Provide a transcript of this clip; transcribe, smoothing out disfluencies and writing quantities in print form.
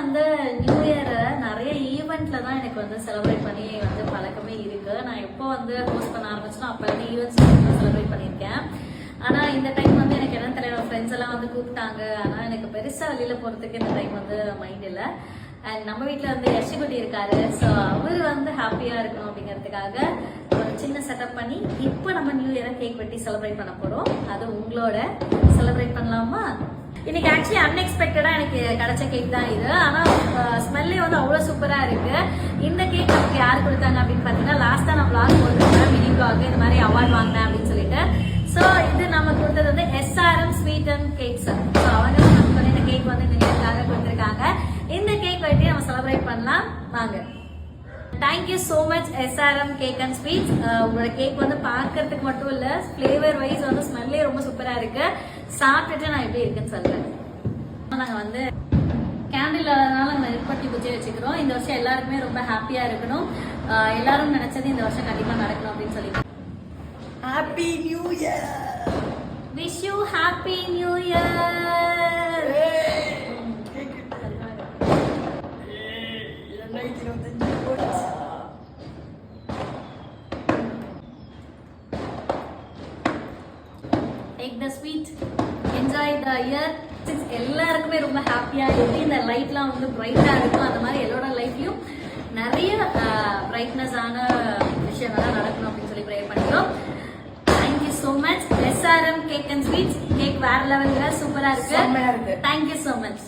வந்து new year நிறைய ஈவெண்ட்ல தான் எனக்கு வந்து செலிப்ரேட் பண்ணி வந்து பழக்கமே இருக்கு. நான் எப்போ வந்து ஹோஸ்ட் பண்ண ஆரம்பிச்சோம் அப்போ வந்து ஈவெண்ட்ஸ் செலிப்ரேட் பண்ணியிருக்கேன். ஆனா இந்த டைம் வந்து எனக்கு என்ன தெரியல, ஃப்ரெண்ட்ஸ் எல்லாம் வந்து கூப்பிட்டாங்க. ஆனா எனக்கு பெருசா வெளியில போறதுக்கு இந்த டைம் வந்து மைண்ட் இல்லை. அண்ட் நம்ம வீட்டில் வந்து யஷிகுட்டி இருக்காரு. ஸோ அவர் வந்து ஹாப்பியா இருக்கணும் அப்படிங்கிறதுக்காக ஒரு சின்ன செட்டப் பண்ணி இப்போ நம்ம நியூ இயரை கேக் வெட்டி செலிப்ரேட் பண்ண போறோம். அது உங்களோட செலிப்ரேட் பண்ணலாமா? இன்னைக்கு ஆக்சுவலி அன்எக்ஸ்பெக்டடா எனக்கு கிடைச்ச கேக் தான் இது. ஆனா ஸ்மெல்லே வந்து அவ்வளவு சூப்பரா இருக்கு. இந்த கேக் நமக்கு யார் கொடுத்தாங்க அப்படின்னு பாத்தீங்கன்னா, லாஸ்டா நான் vlog போட்டுருக்கேன், மினி vlog, இந்த மாதிரி அவார்ட் வாங்கினேன் அப்படின்னு சொல்லிட்டு. ஸோ இது நம்ம கொடுத்தது வந்து SRM sweet and cakes. So அவங்க நமக்கு வந்து இந்த கேக் வந்து எங்களுக்காக கொடுத்துருக்காங்க. இந்த கேக் வெட்டி நம்ம செலிப்ரேட் பண்ணலாம் வாங்க. Thank you so much SRM cake and sweets. உங்களோட கேக் வந்து பார்க்கறதுக்கு மட்டும் இல்ல, ஃபிளேவர் வைஸ் வந்து ஸ்மெல்லே ரொம்ப சூப்பரா இருக்கு. சாப்பிட்டுட்டு நான் எப்படி இருக்குன்னு சொல்றேன். நாங்க வந்து கேண்டில் அதனால நெருப்பட்டி குச்சி வச்சுக்கிறோம். இந்த வருஷம் எல்லாருக்குமே ரொம்ப ஹாப்பியா இருக்கணும். எல்லாரும் நினைச்சது இந்த வருஷம் கண்டிப்பா நடக்கணும் அப்படின்னு சொல்லிட்டு happy new year. Wish you happy new year. Take the sweet, enjoy the year. எல்லாருக்குமே ரொம்ப ஹாப்பியா இருக்கு. இந்த லைட்லாம் வந்து பிரைட்டா இருக்கும். அந்த மாதிரி எல்லாரோட லைஃப்லயும் நிறைய பிரைட்னஸ் ஆன விஷயங்கள்லாம் நடக்கணும் அப்படின்னு சொல்லி ப்ரே பண்ணிக்கிறோம். Thank you so much SRM cake and sweets. Cake வேற லெவல்ல சூப்பரா இருக்கு. Thank you so much.